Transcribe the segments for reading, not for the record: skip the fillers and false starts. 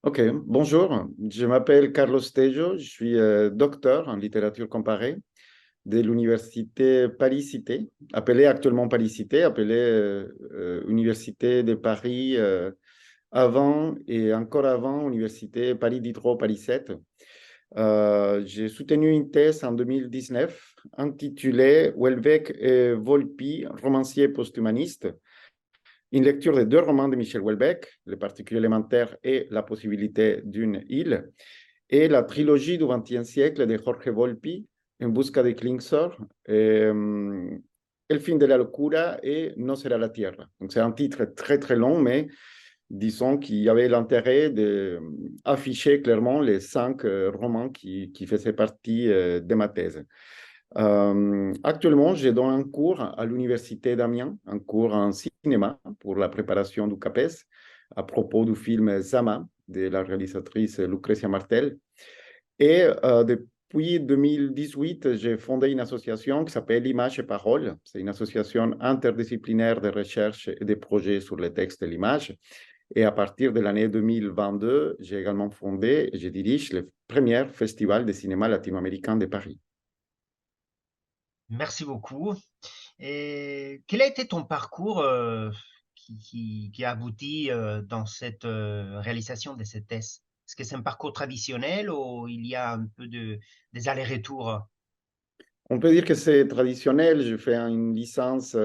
Ok, bonjour, je m'appelle Carlos Tejo, je suis docteur en littérature comparée de l'université Paris-Cité, appelée actuellement Paris-Cité, appelée Université de Paris avant et encore avant Université Paris Diderot, Paris 7. J'ai soutenu une thèse en 2019 intitulée Houellebecq et Volpi, romancier post-humaniste, une lecture de deux romans de Michel Houellebecq, Les particules élémentaires et La possibilité d'une île, et la trilogie du XXe siècle de Jorge Volpi, En busca de Klingsor, El fin de la locura et No será la tierra. Donc c'est un titre très très long, mais disons qu'il y avait l'intérêt d'afficher clairement les cinq romans qui faisaient partie de ma thèse. Actuellement, je donne un cours à l'Université d'Amiens, un cours en cinéma pour la préparation du CAPES à propos du film Zama de la réalisatrice Lucrecia Martel. Et depuis 2018, j'ai fondé une association qui s'appelle Image et Parole. C'est une association interdisciplinaire de recherche et de projets sur le texte et l'image. Et à partir de l'année 2022, j'ai également fondé et je dirige le premier festival de cinéma latino-américain de Paris. Merci beaucoup. Et quel a été ton parcours qui a abouti dans cette réalisation de cette thèse? Est-ce que c'est un parcours traditionnel ou il y a un peu des allers-retours? On peut dire que c'est traditionnel. J'ai fait une licence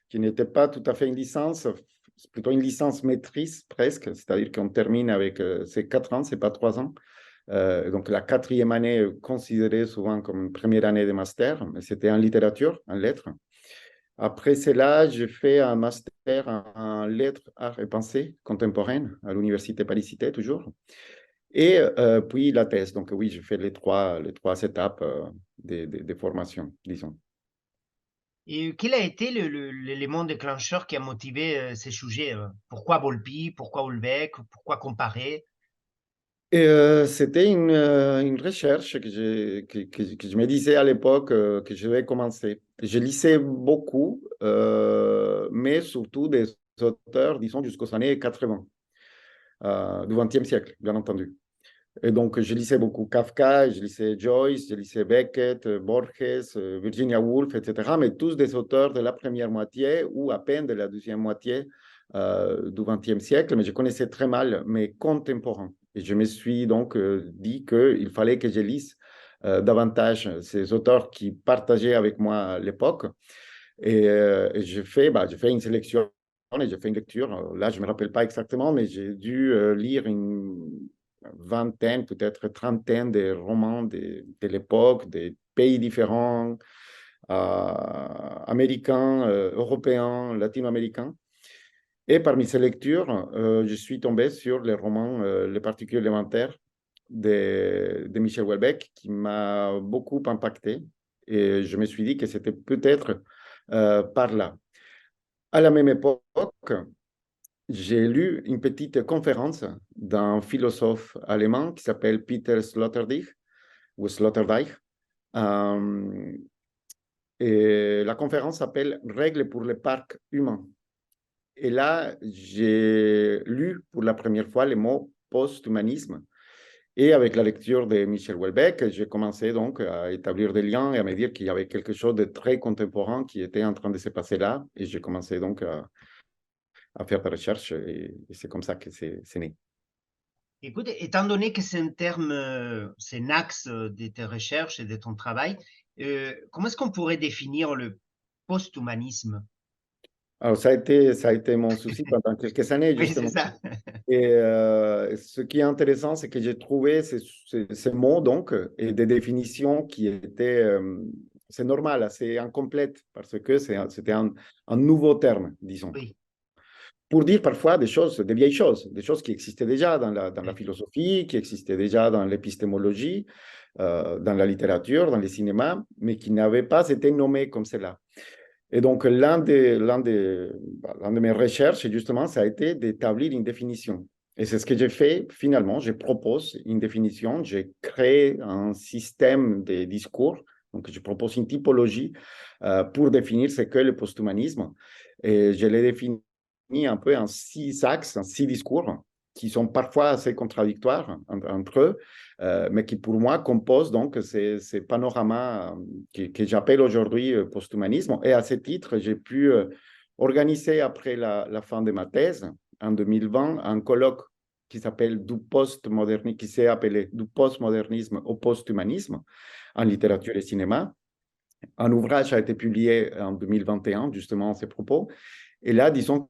qui n'était pas tout à fait une licence, c'est plutôt une licence maîtrise presque, c'est-à-dire qu'on termine avec ces 4 ans, c'est pas 3 ans. Donc la quatrième année est considérée souvent comme une première année de master, mais c'était en littérature, en lettres. Après cela, j'ai fait un master en lettres, arts et pensée contemporaines à l'Université Paris-Cité, toujours. Et puis la thèse. Donc oui, j'ai fait les trois étapes des formations, disons. Et quel a été l'élément déclencheur qui a motivé ces sujets? Pourquoi Volpi? Pourquoi Houellebecq? Pourquoi comparer? Et c'était une recherche que je me disais à l'époque que je vais commencer. Je lisais beaucoup, mais surtout des auteurs, disons, jusqu'aux années 80 du XXe siècle, bien entendu. Et donc, je lisais beaucoup Kafka, je lisais Joyce, je lisais Beckett, Borges, Virginia Woolf, etc., mais tous des auteurs de la première moitié ou à peine de la deuxième moitié du XXe siècle, mais je connaissais très mal mes contemporains. Et je me suis donc dit qu'il fallait que je lise davantage ces auteurs qui partageaient avec moi à l'époque. Et j'ai fait une sélection et j'ai fait une lecture. Là, je ne me rappelle pas exactement, mais j'ai dû lire une vingtaine, peut-être trentaine de romans de l'époque, des pays différents, américains, européens, latino-américains. Et parmi ces lectures, je suis tombé sur les romans Les particules élémentaires de Michel Houellebecq, qui m'a beaucoup impacté. Et je me suis dit que c'était peut-être par là. À la même époque, j'ai lu une petite conférence d'un philosophe allemand qui s'appelle Peter Sloterdijk, ou Sloterdijk. Euh, et la conférence s'appelle Règles pour le parc humain. Et là, j'ai lu pour la première fois le mot post-humanisme. Et avec la lecture de Michel Houellebecq, j'ai commencé donc à établir des liens et à me dire qu'il y avait quelque chose de très contemporain qui était en train de se passer là. Et j'ai commencé donc à faire des recherches et c'est comme ça que c'est né. Écoute, étant donné que c'est un terme, c'est un axe de tes recherches et de ton travail, comment est-ce qu'on pourrait définir le post-humanisme? Alors, ça a été mon souci pendant quelques années, Oui, c'est justement. ça. Et ce qui est intéressant, c'est que j'ai trouvé ces mots, donc, et des définitions qui étaient, c'est normal, assez incomplètes, parce que c'était un nouveau terme, disons. Oui, Pour dire parfois des choses, des vieilles choses, des choses qui existaient déjà dans la oui. philosophie, qui existaient déjà dans l'épistémologie, dans la littérature, dans le cinéma, mais qui n'avaient pas été nommées comme cela. Et donc, l'un de mes recherches, justement, ça a été d'établir une définition. Et c'est ce que j'ai fait finalement. Je propose une définition, j'ai créé un système de discours. Donc, je propose une typologie pour définir ce qu'est le posthumanisme. Et je l'ai défini un peu en 6 axes, en 6 discours qui sont parfois assez contradictoires entre eux, mais qui pour moi composent donc ces panoramas que j'appelle aujourd'hui posthumanisme. Et à ce titre, j'ai pu organiser après la fin de ma thèse, en 2020, un colloque qui s'appelle du postmodernisme, qui s'est appelé du postmodernisme au posthumanisme en littérature et cinéma. Un ouvrage a été publié en 2021, justement, à ces propos. Et là, disons,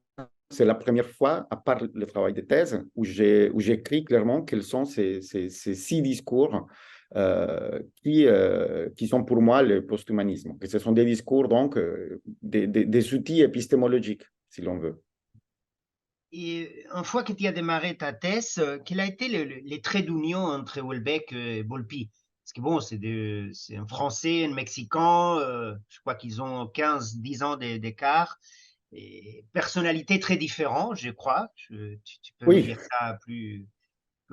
c'est la première fois, à part le travail de thèse, où j'écris clairement quels sont ces 6 discours qui sont pour moi le posthumanisme. Que ce sont des discours, donc, des outils épistémologiques, si l'on veut. Et une fois que tu as démarré ta thèse, quels ont été les traits d'union entre Houellebecq et Volpi? Parce que bon, c'est un Français, un Mexicain, je crois qu'ils ont 15-10 ans d'écart, et personnalités très différentes, je crois. Tu peux me Oui, dire ça plus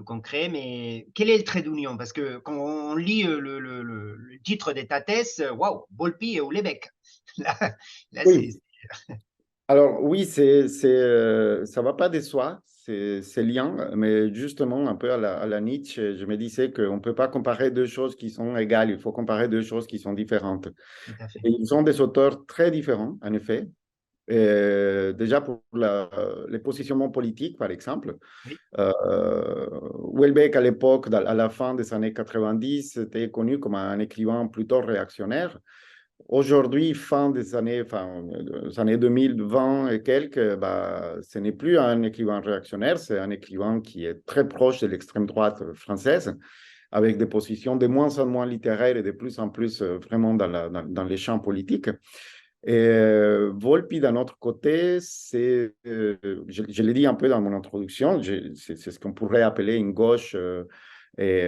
concret, mais quel est le trait d'union? Parce que quand on lit le titre de ta thèse, waouh, Volpi et Houellebecq. Là, là c'est. oui. Alors oui, ça va pas de soi, ces liens, mais justement un peu à la Nietzsche, je me disais qu'on ne peut pas comparer 2 choses qui sont égales, il faut comparer 2 choses qui sont différentes. Tout à fait. Et ils sont des auteurs très différents, en effet. Déjà pour les positionnements politiques, par exemple. Oui, Houellebecq, à l'époque, à la fin des années 90, était connu comme un écrivain plutôt réactionnaire. Aujourd'hui, fin des années 2020 et quelques, bah, ce n'est plus un écrivain réactionnaire, c'est un écrivain qui est très proche de l'extrême droite française, avec des positions de moins en moins littéraires et de plus en plus vraiment dans les champs politiques. Et Volpi, d'un autre côté, je l'ai dit un peu dans mon introduction, c'est ce qu'on pourrait appeler une gauche et,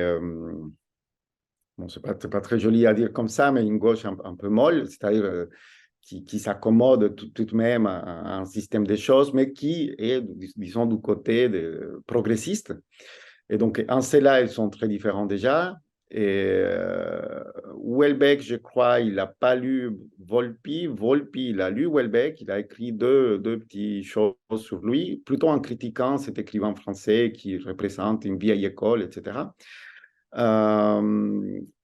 bon, c'est pas très joli à dire comme ça, mais une gauche un peu molle, c'est-à-dire qui s'accommode tout de même à un système des choses, mais qui est, disons, du côté des progressistes. Et donc, en cela, ils sont très différents déjà. Et Houellebecq, je crois, il n'a pas lu Volpi. Volpi, il a lu Houellebecq. Il a écrit deux petites choses sur lui, plutôt en critiquant cet écrivain français qui représente une vieille école, etc.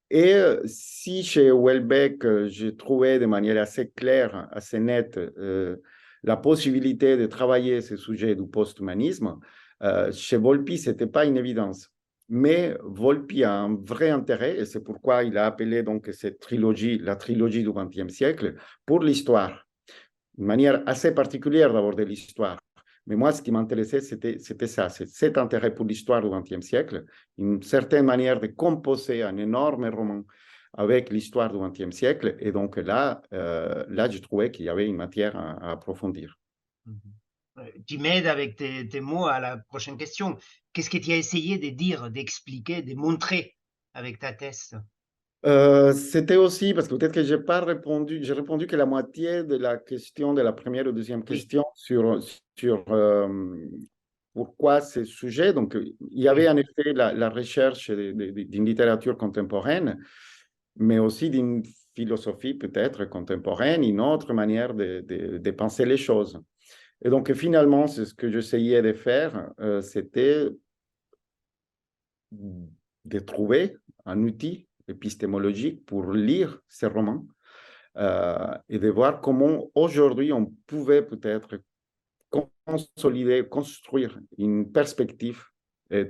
Et si chez Houellebecq, j'ai trouvé de manière assez claire, assez nette, la possibilité de travailler ce sujet du post-humanisme, chez Volpi, ce n'était pas une évidence. Mais Volpi a un vrai intérêt, et c'est pourquoi il a appelé donc cette trilogie, la trilogie du XXe siècle, pour l'histoire. Une manière assez particulière d'aborder l'histoire. Mais moi, ce qui m'intéressait, c'était ça, c'est cet intérêt pour l'histoire du XXe siècle, une certaine manière de composer un énorme roman avec l'histoire du XXe siècle. Et donc là, je trouvais qu'il y avait une matière à approfondir. Tu m'aides avec tes mots à la prochaine question. Qu'est-ce que tu as essayé de dire, d'expliquer, de montrer avec ta thèse? C'était aussi, parce que peut-être que j'ai répondu que la moitié de la question de la première ou deuxième Oui, question sur pourquoi ces sujets. Donc, il y avait oui. en effet la recherche d'une littérature contemporaine, mais aussi d'une philosophie peut-être contemporaine, une autre manière de penser les choses. Et donc, finalement, c'est ce que j'essayais de faire, c'était de trouver un outil épistémologique pour lire ces romans et de voir comment aujourd'hui on pouvait peut-être consolider, construire une perspective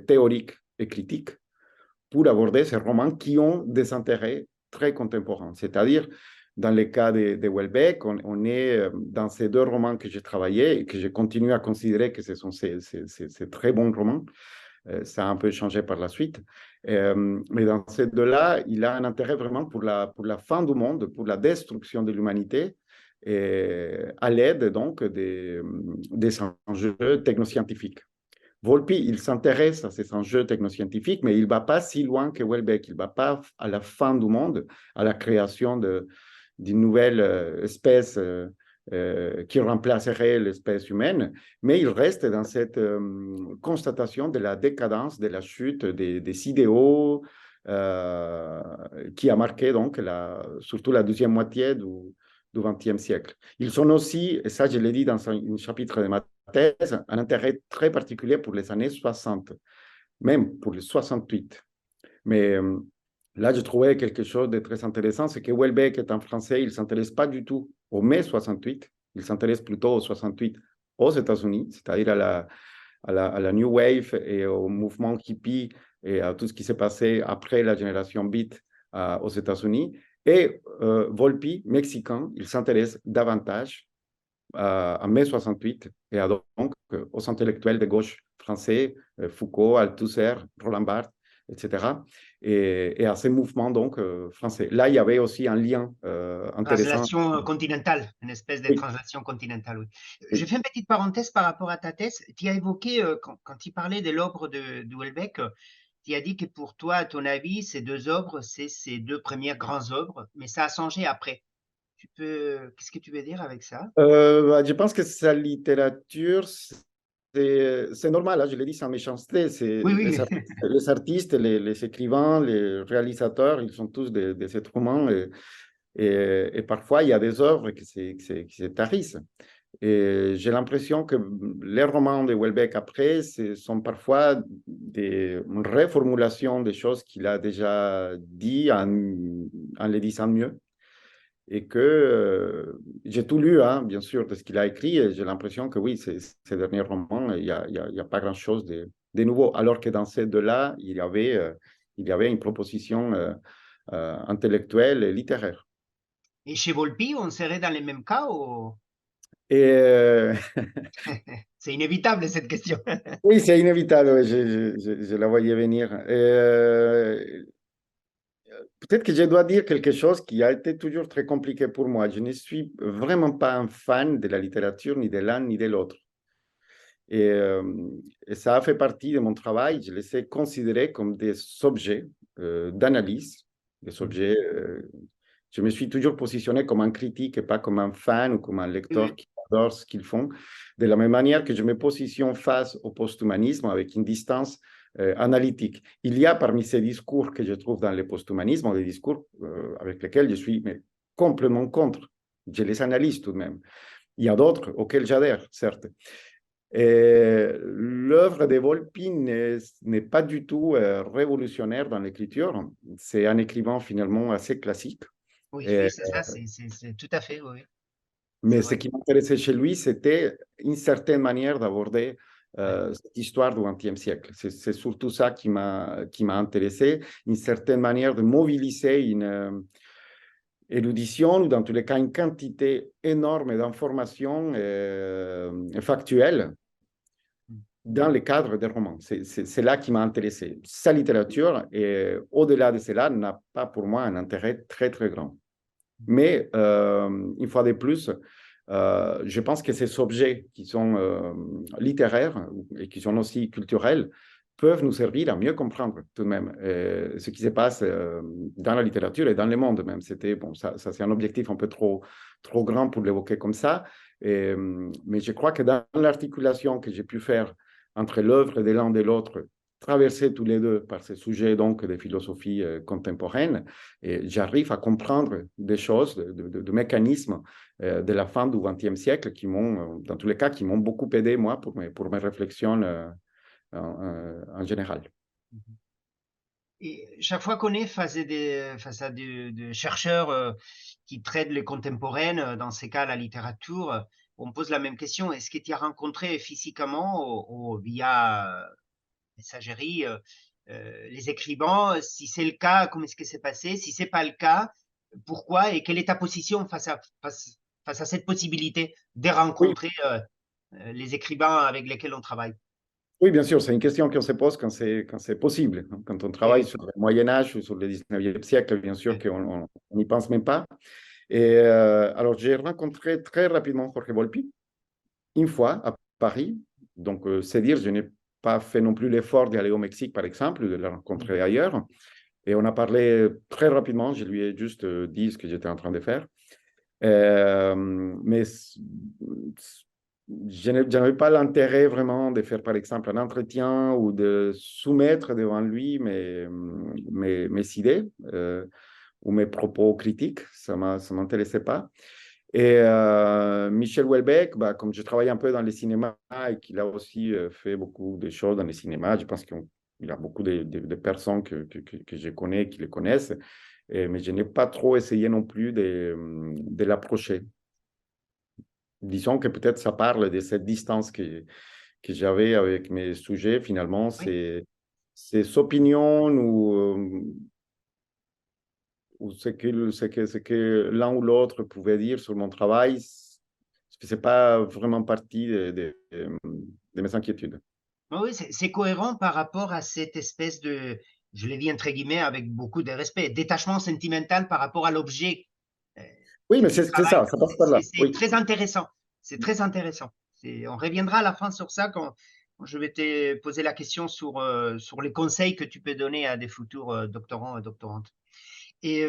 théorique et critique pour aborder ces romans qui ont des intérêts très contemporains. C'est-à-dire, dans le cas de Houellebecq, on est dans ces 2 romans que j'ai travaillés et que je continue à considérer que ce sont ces très bons romans. Ça a un peu changé par la suite. Mais dans ces 2-là, il a un intérêt vraiment pour la fin du monde, pour la destruction de l'humanité, à l'aide donc des enjeux technoscientifiques. Volpi, il s'intéresse à ces enjeux technoscientifiques, mais il ne va pas si loin que Houellebecq. Il ne va pas à la fin du monde, à la création d'une nouvelle espèce qui remplacerait l'espèce humaine, mais il reste dans cette constatation de la décadence, de la chute des idéaux qui a marqué donc surtout la deuxième moitié du XXe siècle. Ils sont aussi, et ça je l'ai dit dans un chapitre de ma thèse un intérêt très particulier pour les années 60, même pour les 68. Mais là, je trouvais quelque chose de très intéressant, c'est que Houellebecq est un Français, il ne s'intéresse pas du tout au mai 68, il s'intéresse plutôt au 68 aux États-Unis, c'est-à-dire à la New Wave et au mouvement hippie et à tout ce qui s'est passé après la génération Beat aux États-Unis. Et Volpi, mexicain, il s'intéresse davantage en mai 68 et donc aux intellectuels de gauche français, Foucault, Althusser, Roland Barthes, etc. Et à ces mouvements donc français. Là, il y avait aussi un lien intéressant. Translation continentale, une espèce de Oui, translation continentale, oui. Je oui. fais une petite parenthèse par rapport à ta thèse. Tu as évoqué, quand tu parlais de l'œuvre de Houellebecq, tu as dit que pour toi, à ton avis, ces deux œuvres, c'est ces deux premières grandes œuvres, mais ça a changé après. Qu'est-ce que tu veux dire avec ça? Je pense que sa littérature, c'est normal, hein, je l'ai dit sans méchanceté. Oui, oui, Les artistes, les écrivains, les réalisateurs, ils sont tous des êtres humains. Et parfois, il y a des œuvres qui se tarissent. Et j'ai l'impression que les romans de Houellebecq après sont parfois des reformulations des choses qu'il a déjà dit en les disant mieux. Et que j'ai tout lu, hein, bien sûr, de ce qu'il a écrit, et j'ai l'impression que oui, ces derniers romans, il y a pas grand-chose de nouveau. Alors que dans ces deux-là, il y avait une proposition intellectuelle et littéraire. et chez Volpi, on serait dans les mêmes cas ou Et c'est inévitable cette question. oui, c'est inévitable, ouais, je la voyais venir. Peut-être que je dois dire quelque chose qui a été toujours très compliqué pour moi. Je ne suis vraiment pas un fan de la littérature, ni de l'un ni de l'autre. Et, euh, et ça a fait partie de mon travail. Je les ai considérés comme des objets d'analyse, des objets. Je me suis toujours positionné comme un critique et pas comme un fan ou comme un lecteur Oui, qui adore ce qu'ils font. De la même manière que je me positionne face au posthumanisme avec une distance analytique. Il y a parmi ces discours que je trouve dans le posthumanisme des discours avec lesquels je suis mais, complètement contre. Je les analyse tout de même. Il y a d'autres auxquels j'adhère, certes. L'œuvre de Volpi n'est pas du tout révolutionnaire dans l'écriture. C'est un écrivain finalement assez classique. oui, Et, oui, c'est ça, c'est tout à fait, oui, c'est mais ce vrai. qui m'intéressait chez lui, c'était une certaine manière d'aborder Ouais. cette histoire du XXe siècle. C'est surtout ça qui m'a intéressé, une certaine manière de mobiliser une érudition ou dans tous les cas une quantité énorme d'informations factuelles dans le cadre des romans. C'est là qui m'a intéressé. Sa littérature, et au-delà de cela, n'a pas pour moi un intérêt très, très grand. Mais une fois de plus, je pense que ces objets qui sont littéraires et qui sont aussi culturels peuvent nous servir à mieux comprendre tout de même ce qui se passe dans la littérature et dans le monde même. C'était bon, ça c'est un objectif un peu trop grand pour l'évoquer comme ça, mais je crois que dans l'articulation que j'ai pu faire entre l'œuvre de l'un et de l'autre, traversée tous les deux par ces sujets donc de philosophie contemporaine, et j'arrive à comprendre des choses, de mécanismes de la fin du XXe siècle qui m'ont, dans tous les cas, qui m'ont beaucoup aidé, moi, pour mes réflexions en général. Et chaque fois qu'on est face à des chercheurs qui traitent les contemporaines, dans ces cas la littérature, on pose la même question. Est-ce que tu as rencontré physiquement ou via messagerie les écrivains? Si c'est le cas, comment est-ce que c'est passé? Si c'est pas le cas, pourquoi? Et quelle est ta position face à cette possibilité de Oui, rencontrer les écrivains avec lesquels on travaille? oui, bien sûr, c'est une question qu'on se pose quand c'est possible. Quand on Oui, travaille oui, sur le Moyen Âge ou sur le 19e siècle, bien sûr oui. qu'on n'y pense même pas. Et alors, j'ai rencontré très rapidement Jorge Volpi, une fois à Paris. Donc, c'est dire, je n'ai pas fait non plus l'effort d'aller au Mexique, par exemple, de le rencontrer ailleurs. Et on a parlé très rapidement, je lui ai juste dit ce que j'étais en train de faire. Mais je n'avais pas l'intérêt vraiment de faire, par exemple, un entretien ou de soumettre devant lui mes idées ou mes propos critiques. Ça ne m'intéressait pas. Et Michel Houellebecq, bah, comme je travaille un peu dans les cinémas et qu'il a aussi fait beaucoup de choses dans les cinémas, je pense qu'il y a beaucoup de personnes que je connais qui le connaissent, mais je n'ai pas trop essayé non plus de l'approcher. Disons que peut-être ça parle de cette distance que j'avais avec mes sujets. Finalement, Oui. ces opinions ou ce que l'un ou l'autre pouvait dire sur mon travail, c'est pas vraiment partie de mes inquiétudes. Oui, c'est cohérent par rapport à cette espèce de, je l'ai dit entre guillemets avec beaucoup de respect, détachement sentimental par rapport à l'objet Oui, que mais tu c'est travailles. ça passe par là. C'est Oui. très intéressant. C'est très intéressant. On reviendra à la fin sur ça quand je vais te poser la question sur les conseils que tu peux donner à des futurs doctorants et doctorantes. Et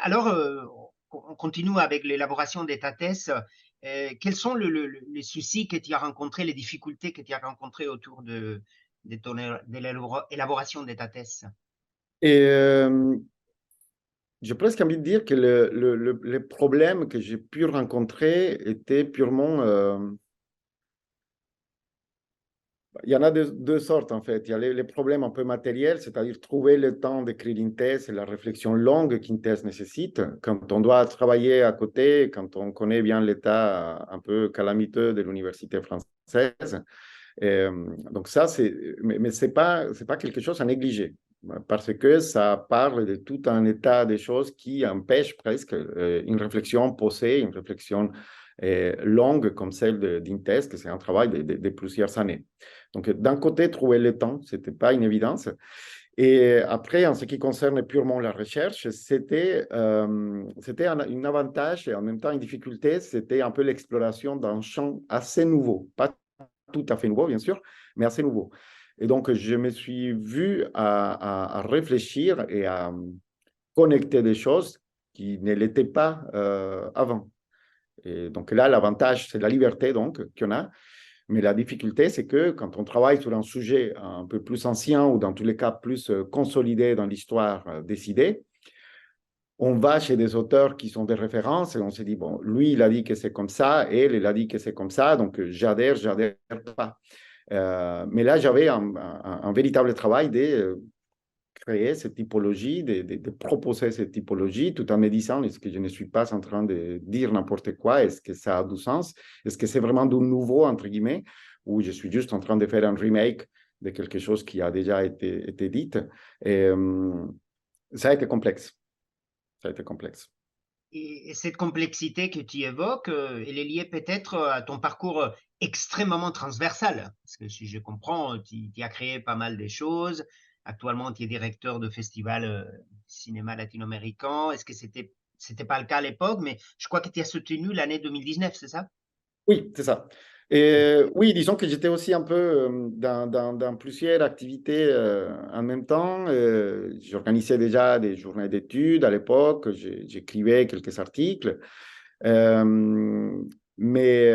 alors, on continue avec l'élaboration de ta thèse. Quels sont les soucis que tu as rencontrés, les difficultés que tu as rencontrées autour de l'élaboration de ta thèse? Et j'ai presque envie de dire que les problèmes que j'ai pu rencontrer étaient purement il y en a deux sortes, en fait. Il y a les problèmes un peu matériels, c'est-à-dire trouver le temps d'écrire une thèse et la réflexion longue qu'une thèse nécessite. Quand on doit travailler à côté, quand on connaît bien l'état un peu calamiteux de l'université française. Donc ça, mais c'est pas quelque chose à négliger, parce que ça parle de tout un état des choses qui empêche presque une réflexion posée, une réflexion longue comme celle d'une thèse, que c'est un travail de plusieurs années. Donc d'un côté, trouver le temps, ce n'était pas une évidence. Et après, en ce qui concerne purement la recherche, c'était un avantage et en même temps une difficulté, c'était un peu l'exploration d'un champ assez nouveau, pas tout à fait nouveau, bien sûr, mais assez nouveau. Et donc, je me suis vu à réfléchir et à connecter des choses qui ne l'étaient pas avant. Et donc là, l'avantage, c'est la liberté donc qu'on a. Mais la difficulté, c'est que quand on travaille sur un sujet un peu plus ancien ou dans tous les cas plus consolidé dans l'histoire décidée, on va chez des auteurs qui sont des références et on se dit, bon, lui, il a dit que c'est comme ça, elle, il a dit que c'est comme ça, donc j'adhère pas. Mais là, j'avais un véritable travail de créer cette typologie, de proposer cette typologie, tout en me disant, est-ce que je ne suis pas en train de dire n'importe quoi? Est-ce que ça a du sens? Est-ce que c'est vraiment du nouveau, entre guillemets, ou je suis juste en train de faire un remake de quelque chose qui a déjà été dit? Et ça a été complexe. Ça a été complexe. Et cette complexité que tu évoques, elle est liée peut-être à ton parcours extrêmement transversal. Parce que si je comprends, tu as créé pas mal de choses. Actuellement, tu es directeur de festival cinéma latino-américain. Est-ce que c'était pas le cas à l'époque, mais je crois que tu as soutenu l'année 2019, c'est ça? Oui, c'est ça. Et oui, disons que j'étais aussi un peu dans plusieurs activités en même temps. J'organisais déjà des journées d'études à l'époque, j'écrivais quelques articles. Euh, mais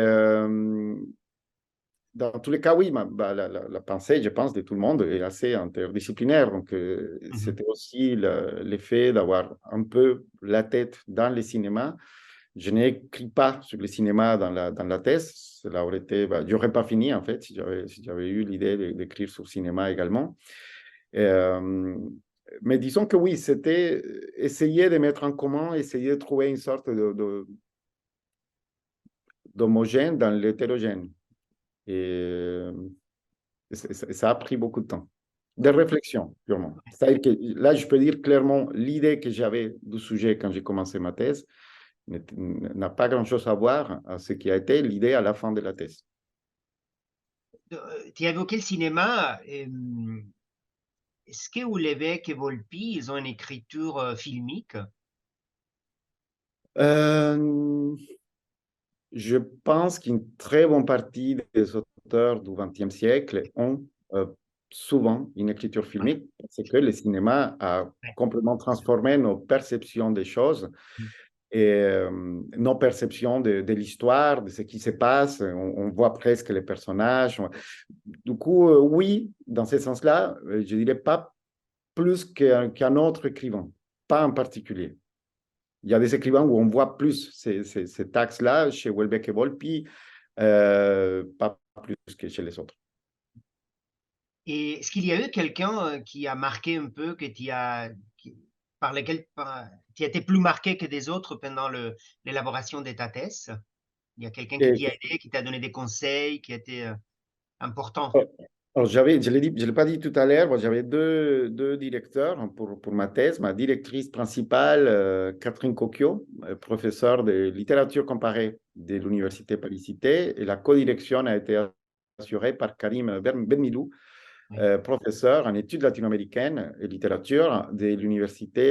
dans tous les cas, oui, la pensée, je pense, de tout le monde est assez interdisciplinaire. Donc, Mhm. c'était aussi l'effet d'avoir un peu la tête dans les cinémas. Je n'écris pas sur le cinéma dans la thèse. Cela aurait été, bah, j'aurais pas fini en fait si j'avais eu l'idée d'écrire sur le cinéma également. Euh, mais disons que oui, c'était essayer de mettre en commun, essayer de trouver une sorte d'homogène dans l'hétérogène. Et ça a pris beaucoup de temps. De réflexion, purement. C'est-à-dire que là, je peux dire clairement, l'idée que j'avais du sujet quand j'ai commencé ma thèse n'a pas grand-chose à voir à ce qui a été l'idée à la fin de la thèse. Tu as évoqué le cinéma. Est-ce que Houellebecq et Volpi, ils ont une écriture filmique? Euh, je pense qu'une très bonne partie des auteurs du XXe siècle ont souvent une écriture Ouais, filmique, c'est que le cinéma a ouais. complètement transformé nos perceptions des choses Mm. et nos perceptions de l'histoire, de ce qui se passe. On voit presque les personnages. Du coup, oui, dans ce sens-là, je dirais pas plus qu'un autre écrivain, pas en particulier. Il y a des écrivains où on voit plus ces axes-là chez Houellebecq et Volpi, pas plus que chez les autres. Et est-ce qu'il y a eu quelqu'un qui a marqué un peu, par lequel qui a été plus marqué que des autres pendant l'élaboration de ta thèse? Il y a quelqu'un qui Et, t'y a aidé, qui t'a donné des conseils, qui a été important? alors, je l'ai pas dit tout à l'heure, moi, j'avais deux directeurs pour ma thèse. Ma directrice principale, Catherine Cocchio, professeure de littérature comparée de l'Université Paris-Cité, et la codirection a été assurée par Karim Benmilou, Oui. professeur en études latino-américaines et littérature de l'Université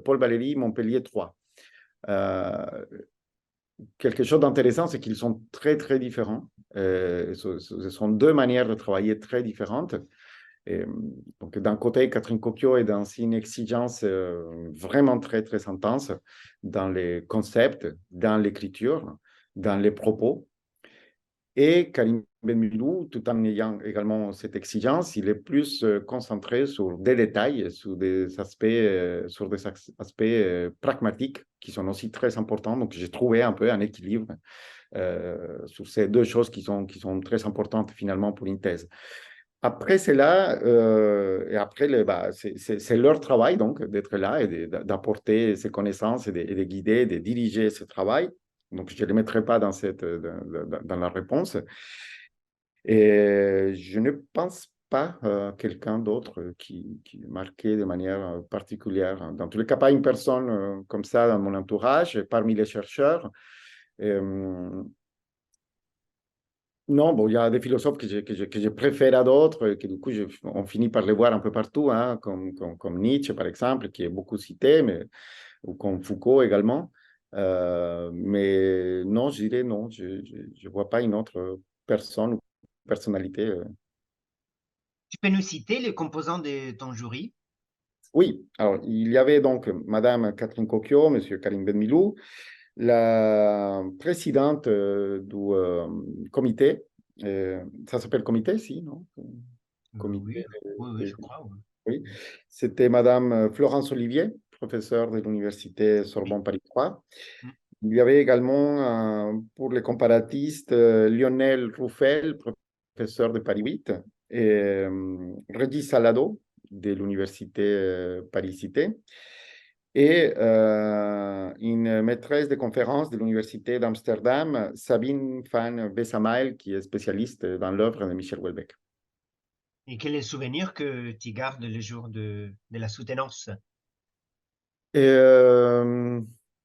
Paul Valéry Montpellier 3. Quelque chose d'intéressant, c'est qu'ils sont très, très différents. Ce sont deux manières de travailler très différentes. Et, donc, d'un côté, Catherine Cocchio est dans une exigence vraiment très, très intense dans les concepts, dans l'écriture, dans les propos. Et Karim Benmilou, tout en ayant également cette exigence, il est plus concentré sur des détails, sur des aspects pragmatiques qui sont aussi très importants. Donc, j'ai trouvé un peu un équilibre sur ces deux choses qui sont très importantes finalement pour une thèse. Après cela, et après, c'est leur travail donc d'être là et d'apporter ses connaissances et de guider, de diriger ce travail. Donc, je ne les mettrai pas dans la réponse. Et je ne pense pas quelqu'un d'autre qui marquait de manière particulière. Dans tous les cas, pas une personne comme ça dans mon entourage, parmi les chercheurs. Non, bon, il y a des philosophes que je préfère à d'autres, et que du coup, on finit par les voir un peu partout, hein, comme Nietzsche, par exemple, qui est beaucoup cité, ou comme Foucault également. Mais non, je dirais non, je ne vois pas une autre personne ou personnalité. Tu peux nous citer les composants de ton jury? Oui, alors, il y avait donc Madame Catherine Cocchio, Monsieur Karim Benmilou, la présidente du comité, ça s'appelle comité, si, non? Comité, Oui, oui, oui, je crois. Oui. oui. C'était Madame Florence Olivier, professeure de l'Université Oui. Sorbonne Paris 3. Mm. Il y avait également, pour les comparatistes, Lionel Rouffel, professeur de Paris 8, et Regis Salado, de l'Université Paris-Cité, et une maîtresse de conférence de l'Université d'Amsterdam, Sabine van Besamael, qui est spécialiste dans l'œuvre de Michel Houellebecq. Et quel est le souvenir que tu gardes le jour de la soutenance? Et,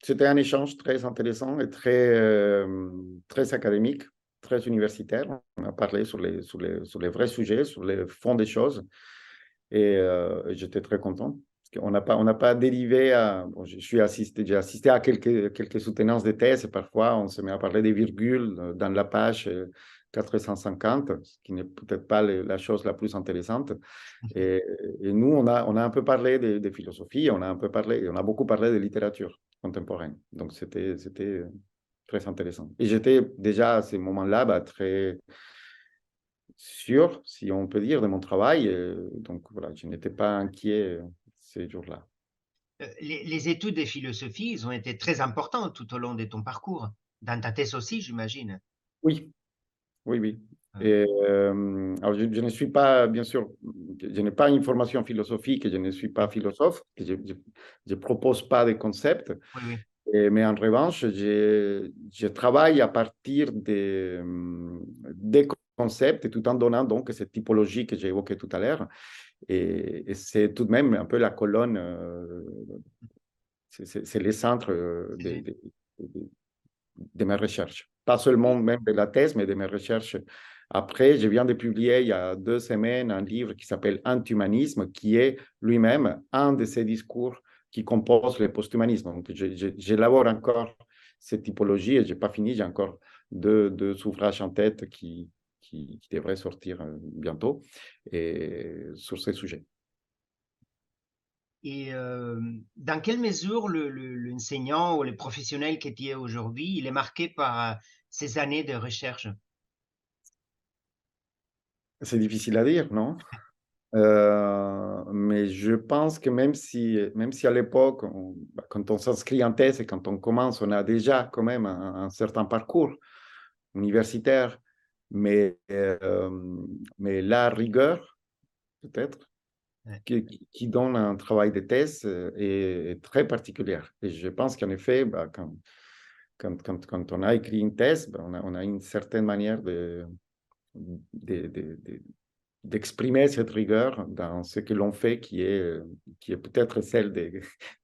c'était un échange très intéressant et très académique, très universitaire. On a parlé sur les vrais sujets, sur les fonds des choses. Et j'étais très content. On n'a pas dérivé à. Bon, j'ai assisté à quelques soutenances de thèse et parfois on se met à parler des virgules dans la page 450, ce qui n'est peut-être pas la chose la plus intéressante. Et, et nous, on a un peu parlé de philosophie, on a beaucoup parlé de littérature contemporaine. Donc c'était très intéressant. Et j'étais déjà à ce moment-là très sûr, si on peut dire, de mon travail. Donc voilà, je n'étais pas inquiet ces jours-là. Les études de philosophie, ils ont été très importantes tout au long de ton parcours. Dans ta thèse aussi, j'imagine. Oui, oui, oui. Euh, Et, alors je ne suis pas, bien sûr, je n'ai pas une formation philosophique, et je ne suis pas oui, philosophe, je propose pas de concepts, oui, oui. mais en revanche, je travaille à partir des concepts, tout en donnant donc cette typologie que j'ai évoquée tout à l'heure. Et c'est tout de même un peu la colonne, c'est les centres de, de mes recherches. Pas seulement Et, même de la thèse, mais de mes recherches. Après, je viens de publier il y a 2 semaines un livre qui s'appelle Anti-humanisme, qui est lui-même un de ces discours qui composent le post-humanisme. Donc, j'élabore encore cette typologie et je n'ai pas fini. J'ai encore deux ouvrages en tête qui devraient sortir bientôt et, sur ces sujets. dans quelle mesure l'enseignant ou le professionnel que tu es aujourd'hui, il est marqué par ces années de recherche? C'est difficile à dire, non? Mais mais je pense que même si à l'époque, quand on s'inscrit en thèse et quand on commence, on a déjà quand même un certain parcours universitaire, mais, euh, mais la rigueur, peut-être, Ouais. qui donne un travail de thèse est très particulière. Et je pense qu'en effet, quand on a écrit une thèse, on a une certaine manière de, de, de, d'exprimer cette rigueur dans ce que l'on fait, qui est peut-être celle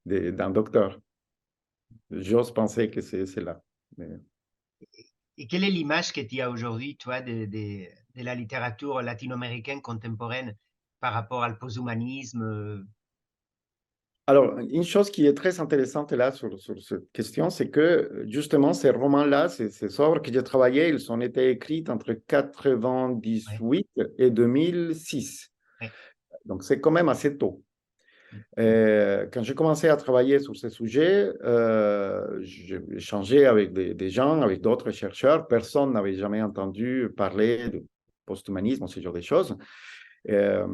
d'un docteur. J'ose penser que c'est là. Mais... Et quelle est l'image que tu as aujourd'hui, toi, de la littérature latino-américaine contemporaine par rapport au posthumanisme? Alors, une chose qui est très intéressante là sur cette question, c'est que justement, ces romans-là, ces œuvres que j'ai travaillées, ils ont été écrites entre Ouais, 98 et 2006. ouais, Donc, c'est quand même assez tôt. mm, Quand j'ai commencé à travailler sur ces sujets, j'ai échangé avec des gens, avec d'autres chercheurs. Personne n'avait jamais entendu parler de posthumanisme ou ce genre de choses. Euh,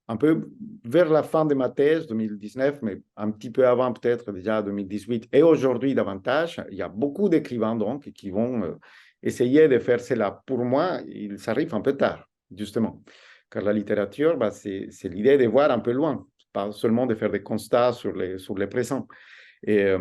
un peu vers la fin de ma thèse, 2019, mais un petit peu avant, peut-être déjà 2018, et aujourd'hui davantage, il y a beaucoup d'écrivains donc qui vont essayer de faire cela. Pour moi, il s'arrive un peu tard, justement, car la littérature, c'est l'idée de voir un peu loin, pas seulement de faire des constats sur les présents. Et, euh,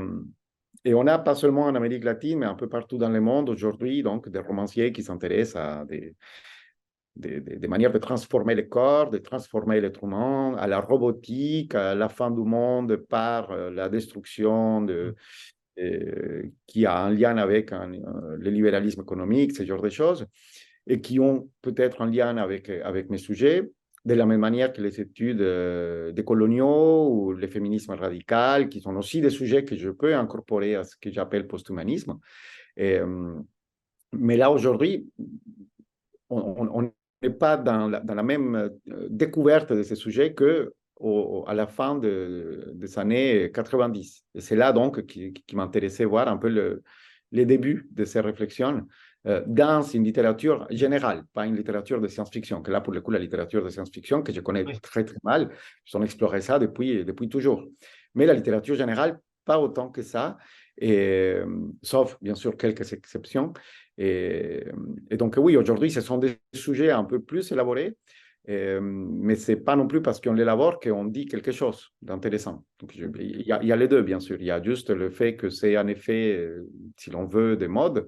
et on n'a pas seulement en Amérique latine, mais un peu partout dans le monde aujourd'hui, donc des romanciers qui s'intéressent à des manières de transformer le corps, de transformer l'être humain, à la robotique, à la fin du monde par la destruction mm. qui a un lien avec le libéralisme économique, ce genre de choses, et qui ont peut-être un lien avec mes sujets, de la même manière que les études des coloniaux ou le féminisme radical, qui sont aussi des sujets que je peux incorporer à ce que j'appelle posthumanisme. Et, mais là, aujourd'hui, on n'est pas dans la même découverte de ces sujets que à la fin des années 90. Et c'est là donc qui m'intéressait voir un peu les débuts de ces réflexions dans une littérature générale, pas une littérature de science-fiction, que là, pour le coup, la littérature de science-fiction, que je connais Oui. très, très mal, j'en exploré ça depuis toujours. Mais la littérature générale, pas autant que ça, et, sauf bien sûr quelques exceptions. Et, et donc, oui, aujourd'hui, ce sont des sujets un peu plus élaborés, mais ce n'est pas non plus parce qu'on l'élabore qu'on dit quelque chose d'intéressant. Donc, il y a les deux, bien sûr. Il y a juste le fait que c'est en effet, si l'on veut, des modes,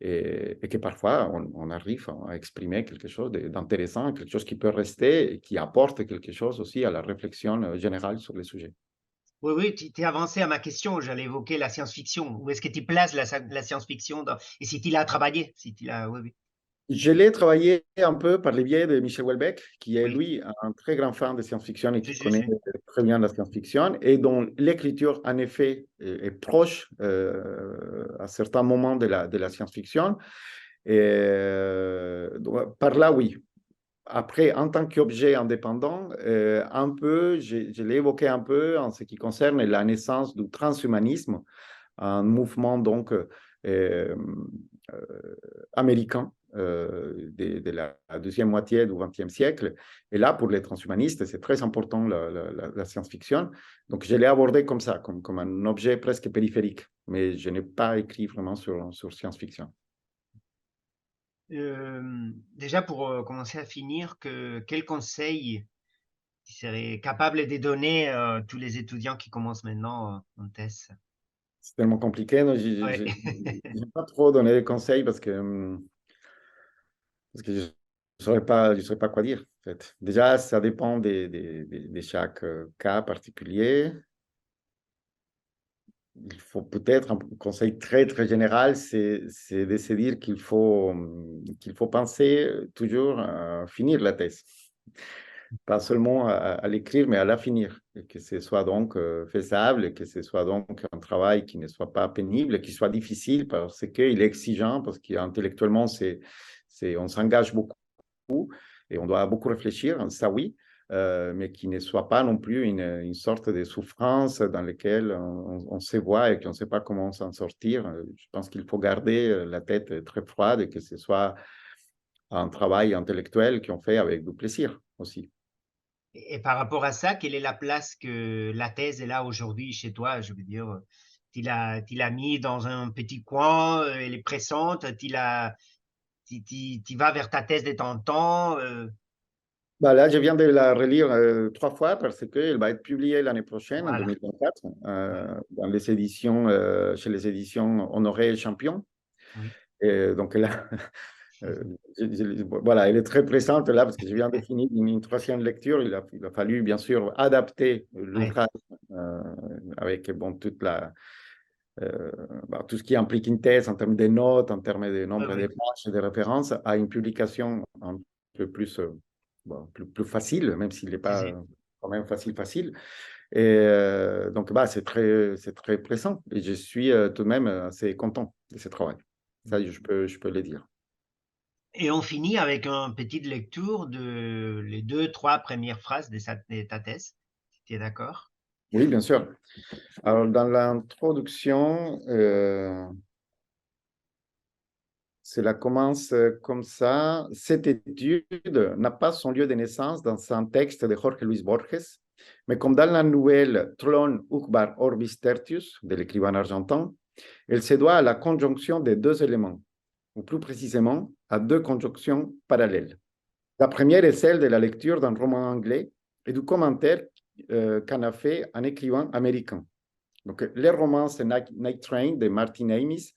et que parfois, on arrive à exprimer quelque chose d'intéressant, quelque chose qui peut rester et qui apporte quelque chose aussi à la réflexion générale sur les sujets. Oui, oui, tu es avancé à ma question. J'allais évoquer la science-fiction. Où est-ce que tu places la science-fiction et si tu l'as travaillé, si tu l'as, oui, oui, Je l'ai travaillé un peu par le biais de Michel Houellebecq, qui est oui, lui un très grand fan de science-fiction et si, qui si, connaît si. très bien la science-fiction et dont l'écriture, en effet, est proche à certains moments de la science-fiction. Et donc, par là, oui. Après, en tant qu'objet indépendant, un peu, je l'ai évoqué un peu en ce qui concerne la naissance du transhumanisme, un mouvement donc euh, américain de la deuxième moitié du XXe siècle. Et là, pour les transhumanistes, c'est très important la science-fiction. Donc, je l'ai abordé comme ça, comme un objet presque périphérique, mais je n'ai pas écrit vraiment sur science-fiction. Déjà, pour commencer à finir, quel conseil tu serais capable de donner à tous les étudiants qui commencent maintenant en thèse? C'est tellement compliqué, donc Ouais. je n'ai pas trop donné de conseils parce que je ne saurais pas quoi dire. En fait. Déjà, ça dépend de chaque cas particulier. Il faut peut-être un conseil très, très général, c'est de se dire qu'il faut penser toujours à finir la thèse. Pas seulement à l'écrire, mais à la finir. Et que ce soit donc faisable, et que ce soit donc un travail qui ne soit pas pénible, qui soit difficile parce qu'il est exigeant, parce qu'intellectuellement, on s'engage beaucoup et on doit beaucoup réfléchir, ça oui, mais qui ne soit pas non plus une sorte de souffrance dans laquelle on se voit et qu'on ne sait pas comment s'en sortir. Je pense qu'il faut garder la tête très froide et que ce soit un travail intellectuel qu'on fait avec du plaisir aussi. Et par rapport à ça, quelle est la place que la thèse est là aujourd'hui chez toi? Je veux dire, tu l'as mis dans un petit coin, elle est pressante, tu vas vers ta thèse de temps en temps. Bah là, je viens de la relire 3 fois parce qu'elle va être publiée l'année prochaine, en Voilà, 2024, voilà, dans les éditions, chez les éditions Honoré et Champion. oui, Et donc là, euh, voilà, elle est très pressante là parce que je viens de finir une troisième lecture. Il a fallu bien sûr adapter ouais, l'ouvrage avec bon, euh, tout ce qui implique une thèse en termes de notes, en termes de ouais, nombre de ouais, pages et de références, à une publication un peu plus, bon, plus facile, même s'il n'est pas c'est quand même facile. Et donc, c'est très pressant. Et je suis tout de même assez content de ce travail. Ça, je peux le dire. et on finit avec une petite lecture de les 2, 3 premières phrases de ta thèse, si tu es d'accord? Oui, bien sûr. Alors, dans l'introduction, cela commence comme ça. Cette étude n'a pas son lieu de naissance dans un texte de Jorge Luis Borges, mais comme dans la nouvelle Tron Ucbar Orbis Tertius de l'écrivain argentin, elle se doit à la conjonction de deux éléments, ou plus précisément à deux conjonctions parallèles. La première est celle de la lecture d'un roman anglais et du commentaire qu'en a fait un écrivain américain. Donc, les romans, c'est Night Train de Martin Amis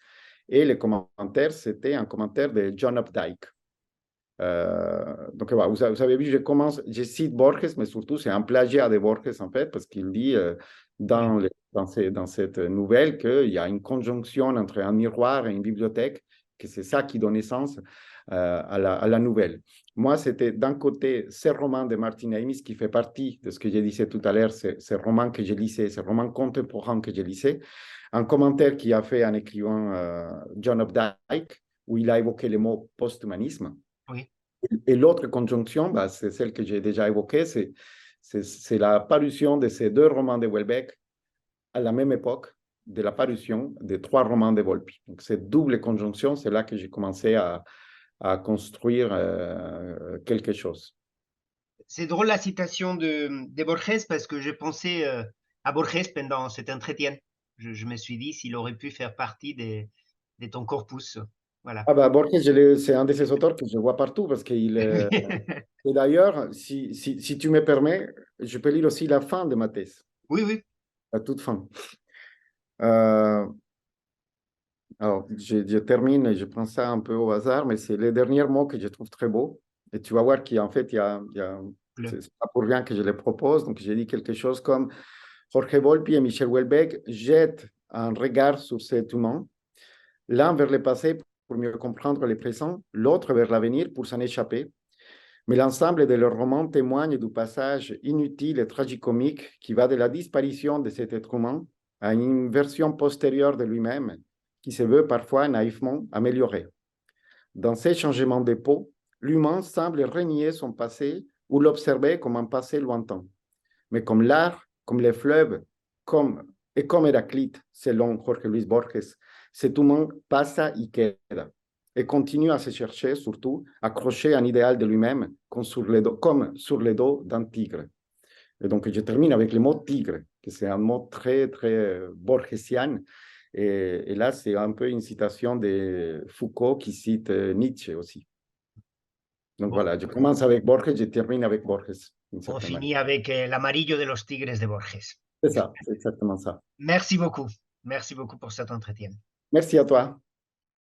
et les commentaires, c'était un commentaire de John Updike. Donc, voilà, vous avez vu, je cite Borges, mais surtout, c'est un plagiat de Borges, en fait, parce qu'il dit Oui, dans cette nouvelle qu'il y a une conjonction entre un miroir et une bibliothèque, que c'est ça qui donne naissance à la nouvelle. Moi, c'était d'un côté ce roman de Martin Amis qui fait partie de ce que je disais tout à l'heure, ce roman que je lisais, ce roman contemporain que je lisais, un commentaire qui a fait un écrivain, John Updike, où il a évoqué le mot posthumanisme. oui. Et l'autre conjonction, bah, c'est celle que j'ai déjà évoquée, c'est la parution de ces deux romans de Houellebecq à la même époque de la parution des 3 romans de Volpi. Donc, cette double conjonction, c'est là que j'ai commencé à construire quelque chose. C'est drôle la citation de Borges parce que j'ai pensé à Borges pendant cet entretien. Je me suis dit s'il aurait pu faire partie de ton corpus. Voilà. Ah bah, Borges, c'est un de ces auteurs que je vois partout parce qu'il est... Et d'ailleurs, si tu me permets, je peux lire aussi la fin de ma thèse, Oui, oui. la toute fin. Euh, Alors, je termine et je prends ça un peu au hasard, mais c'est les derniers mots que je trouve très beaux. Et tu vas voir qu'en fait, c'est pas pour rien que je les propose. Donc, j'ai dit quelque chose comme Jorge Volpi et Michel Houellebecq jettent un regard sur cet humain, l'un vers le passé pour mieux comprendre le présent, l'autre vers l'avenir pour s'en échapper. Mais l'ensemble de leurs romans témoigne du passage inutile et tragicomique qui va de la disparition de cet être humain à une version postérieure de lui-même qui se veut parfois naïvement améliorée. Dans ces changements de peau, l'humain semble renier son passé ou l'observer comme un passé lointain. Mais comme l'art, comme les fleuves, comme Héraclite, selon Jorge Luis Borges, cet humain passa y queda et continue à se chercher, surtout, accroché à un idéal de lui-même comme sur les dos d'un tigre. Et donc, je termine avec le mot tigre, que c'est un mot très, très borgesian. Et là, c'est un peu une citation de Foucault qui cite Nietzsche aussi. Donc Bon, voilà, je commence avec Borges, je termine avec Borges, d'une on certaine manière. finit avec l'amarillo de los tigres de Borges. C'est ça, c'est exactement ça. Merci beaucoup. Merci beaucoup pour cet entretien. Merci à toi.